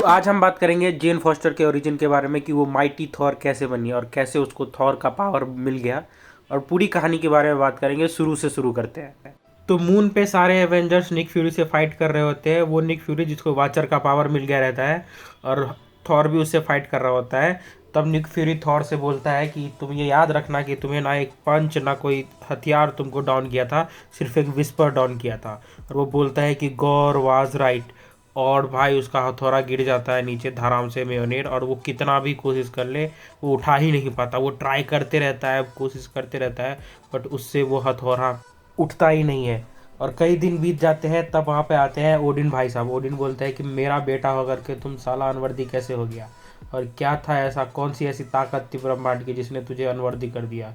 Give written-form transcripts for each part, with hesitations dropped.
तो आज हम बात करेंगे जेन फॉस्टर के ओरिजिन के बारे में कि वो माइटी थॉर कैसे बनी और कैसे उसको थॉर का पावर मिल गया, और पूरी कहानी के बारे में बात करेंगे। शुरू से शुरू करते हैं। तो मून पे सारे एवेंजर्स निक फ्यूरी से फाइट कर रहे होते हैं। वो निक फ्यूरी जिसको वाचर का पावर मिल गया रहता है और थॉर भी उससे फाइट कर रहा होता है। तब निक फ्यूरी थॉर से बोलता है कि तुम ये याद रखना कि तुम्हें ना एक पंच ना कोई हथियार तुमको डाउन किया था, सिर्फ एक विस्पर डाउन किया था। और वो बोलता है कि गॉर वाज राइट। और भाई उसका हथौड़ा गिर जाता है नीचे धड़ाम से मेयोनेर, और वो कितना भी कोशिश कर ले वो उठा ही नहीं पाता। वो ट्राई करते रहता है, कोशिश करते रहता है, बट उससे वो हथौड़ा उठता ही नहीं है। और कई दिन बीत जाते हैं, तब वहाँ पे आते हैं ओडिन भाई साहब। ओडिन बोलते हैं कि मेरा बेटा होकर के तुम साला अनवर्दी कैसे हो गया, और क्या था ऐसा, कौन सी ऐसी ताकत थी ब्रह्मांड की जिसने तुझे अनवर्दी कर दिया।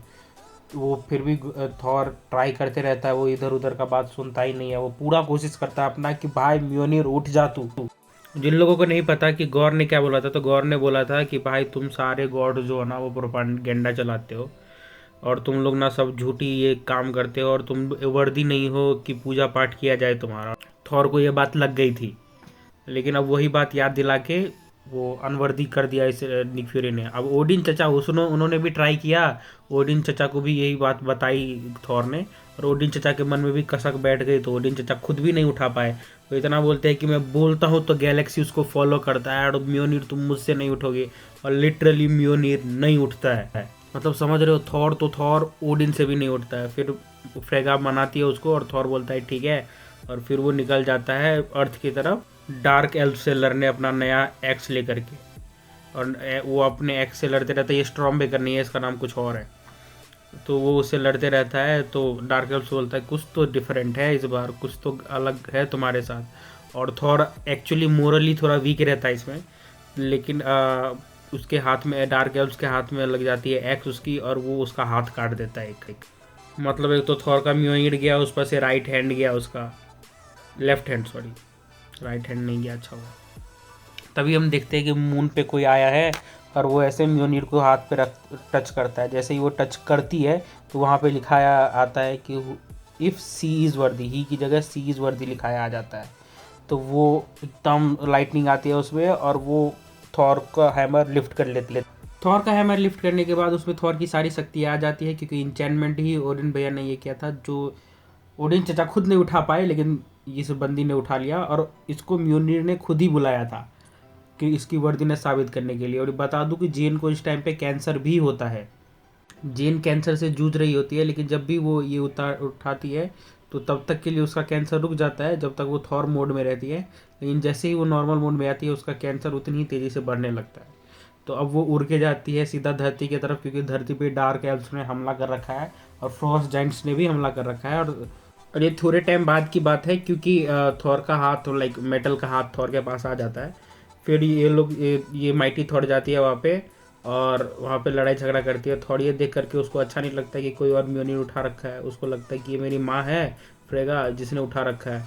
वो फिर भी थॉर ट्राई करते रहता है, वो इधर उधर का बात सुनता ही नहीं है। वो पूरा कोशिश करता है अपना कि भाई म्योनिर उठ जा तू। जिन लोगों को नहीं पता कि गौर ने क्या बोला था, तो गौर ने बोला था कि भाई तुम सारे गॉड जो है ना वो प्रोपेगेंडा चलाते हो, और तुम लोग ना सब झूठी ये काम करते हो, और तुम वर्दी नहीं हो कि पूजा पाठ किया जाए तुम्हारा। थॉर को ये बात लग गई थी, लेकिन अब वही बात याद दिला के वो अनवर्दी कर दिया इस निक फ्यूरी ने। अब ओडिन चचा उन्होंने भी ट्राई किया। ओडिन चचा को भी यही बात बताई थॉर ने, और ओडिन चचा के मन में भी कसक बैठ गई, तो ओडिन चचा खुद भी नहीं उठा पाए। वो इतना बोलते हैं कि मैं बोलता हूँ तो गैलेक्सी उसको फॉलो करता है, और म्योनिर तुम मुझसे नहीं उठोगे। और लिटरली म्योनिर नहीं उठता है। मतलब समझ रहे हो, थॉर ओडिन से भी नहीं उठता है। फिर फ्रेगा मनाती है उसको, और थॉर बोलता है ठीक है, और फिर वो निकल जाता है अर्थ की तरफ डार्क एल्फ से लड़ने अपना नया एक्स लेकर के। और वो अपने एक्स से लड़ते रहता है। ये स्ट्रॉम बेकर नहीं है, इसका नाम कुछ और है। तो वो उससे लड़ते रहता है, तो डार्क एल्फ बोलता है कुछ तो डिफरेंट है इस बार, कुछ तो अलग है तुम्हारे साथ। और थॉर एक्चुअली मोरली थोड़ा वीक रहता है इसमें, लेकिन उसके हाथ में, डार्क एल्फ के हाथ में लग जाती है एक्स उसकी, और वो उसका हाथ काट देता है एक। मतलब एक तो थॉर का म्योनिर गया, उस पर से राइट हैंड गया उसका, left hand sorry, right hand नहीं गया। अच्छा हुआ। तभी हम देखते हैं कि मून पे कोई आया है, और वो ऐसे म्योनिर को हाथ पे रख टच करता है। जैसे ही वो टच करती है तो वहाँ पे लिखाया आता है कि इफ़ सी इज़ वर्दी, ही की जगह सी इज़ वर्दी लिखाया आ जाता है। तो वो एकदम लाइटनिंग आती है उसमें, और वो थॉर का हैमर लिफ्ट कर लेते। थॉर का हैमर लिफ्ट करने के बाद उसमें थॉर की सारी शक्तियाँ आ जाती है, क्योंकि इंचैनमेंट ही ओडिन भैया ने ये किया था, जो ओडिन चचा खुद नहीं उठा पाए, लेकिन इस बंदी ने उठा लिया। और इसको म्योनिर ने खुद ही बुलाया था कि इसकी वर्दीनेस साबित करने के लिए। और बता दूं कि जेन को इस टाइम पे कैंसर भी होता है। जेन कैंसर से जूझ रही होती है, लेकिन जब भी वो ये उठाती है तो तब तक के लिए उसका कैंसर रुक जाता है, जब तक वो थॉर मोड में रहती है। लेकिन जैसे ही वो नॉर्मल मोड में आती है, उसका कैंसर उतनी ही तेज़ी से बढ़ने लगता है। तो अब वो उड़ के जाती है सीधा धरती की तरफ, क्योंकि धरती पे डार्क एल्फ्स ने हमला कर रखा है, और फ्रॉस्ट जाइंट्स ने भी हमला कर रखा है। और ये थोड़े टाइम बाद की बात है, क्योंकि थॉर का हाथ, लाइक मेटल का हाथ थॉर के पास आ जाता है। फिर ये लोग ये माइटी थॉर जाती है वहाँ पे, और वहाँ पे लड़ाई झगड़ा करती है। थॉर ये देख करके उसको अच्छा नहीं लगता कि कोई और म्योनिर उठा रखा है। उसको लगता है कि ये मेरी माँ है फ्रेगा जिसने उठा रखा है।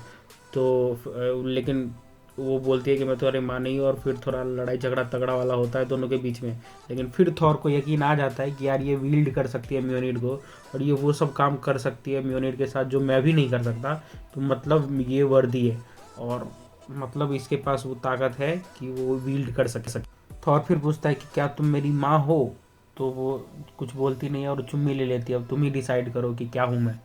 तो लेकिन वो बोलती है कि मैं तुम्हारी माँ नहीं हूँ, और फिर थोड़ा लड़ाई झगड़ा तगड़ा वाला होता है दोनों के बीच में। लेकिन फिर थॉर को यकीन आ जाता है कि यार ये विल्ड कर सकती है म्योनिर को, और ये वो सब काम कर सकती है म्योनिर के साथ जो मैं भी नहीं कर सकता। तो मतलब ये वर्दी है, और मतलब इसके पास वो ताकत है कि वो विल्ड कर सके। थॉर फिर पूछता है कि क्या तुम मेरी माँ हो, तो वो कुछ बोलती नहीं है और चुम्मी ले लेती है। अब तुम ही डिसाइड करो कि क्या हूँ मैं।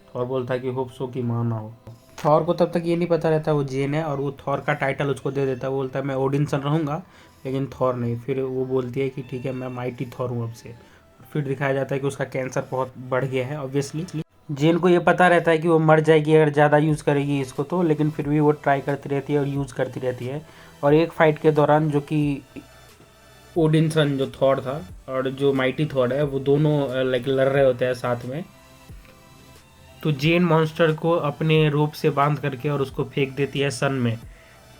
थॉर बोलता है कि होप सो कि माँ ना हो। थॉर को तब तक ये नहीं पता रहता वो जेन है, और वो थॉर का टाइटल उसको दे देता है। वो बोलता है मैं ओडिनसन रहूँगा, लेकिन थॉर नहीं। फिर वो बोलती है कि ठीक है मैं माइटी थॉर हूँ अब से। फिर दिखाया जाता है कि उसका कैंसर बहुत बढ़ गया है ऑब्वियसली। जेन को ये पता रहता है कि वो मर जाएगी अगर ज़्यादा यूज़ करेगी इसको, तो लेकिन फिर भी वो ट्राई करती रहती है और यूज़ करती रहती है। और एक फाइट के दौरान, जो कि ओडिनसन जो थॉर था और जो माइटी थॉर है, वो दोनों लाइक लड़ रहे होते हैं साथ में। तो जेन मॉन्स्टर को अपने रूप से बांध करके और उसको फेंक देती है सन में।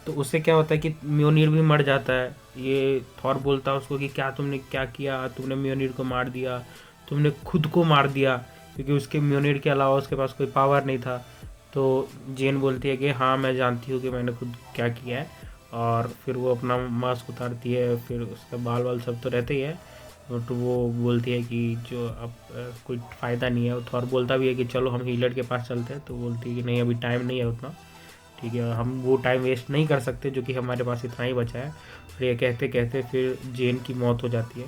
तो उससे क्या होता है कि म्योनिर भी मर जाता है। ये थॉर बोलता है उसको कि क्या तुमने क्या किया, तुमने म्योनिर को मार दिया, तुमने खुद को मार दिया, क्योंकि उसके म्योनिर के अलावा उसके पास कोई पावर नहीं था। तो जेन बोलती है कि हाँ मैं जानती हूँ कि मैंने खुद क्या किया है। और फिर वो अपना मास्क उतारती है, फिर उसका बाल वाल सब तो रहते ही है। तो वो बोलती है कि जो अब कोई फ़ायदा नहीं है। थॉर बोलता भी है कि चलो हम हीलर के पास चलते हैं, तो बोलती है कि नहीं अभी टाइम नहीं है उतना। ठीक है, हम वो टाइम वेस्ट नहीं कर सकते जो कि हमारे पास इतना ही बचा है। और ये कहते कहते फिर जेन की मौत हो जाती है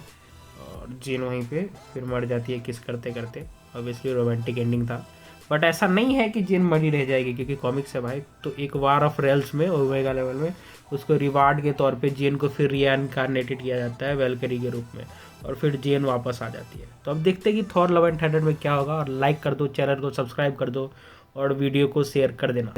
और जेन वहीं पे फिर मर जाती है किस करते करते। ऑब्वियसली रोमांटिक एंडिंग था, बट ऐसा नहीं है कि जेन मरी रह जाएगी, क्योंकि कॉमिक्स है भाई। तो एक वार ऑफ रेल्स में ओमेगा लेवल में उसको रिवार्ड के तौर पे जेन को फिर रीइनकार्नेटेड किया जाता है वेलकरी के रूप में, और फिर जेन वापस आ जाती है। तो अब देखते हैं कि थॉर लव एंड थंडर में क्या होगा। और लाइक कर दो, चैनल को सब्सक्राइब कर दो और वीडियो को शेयर कर देना।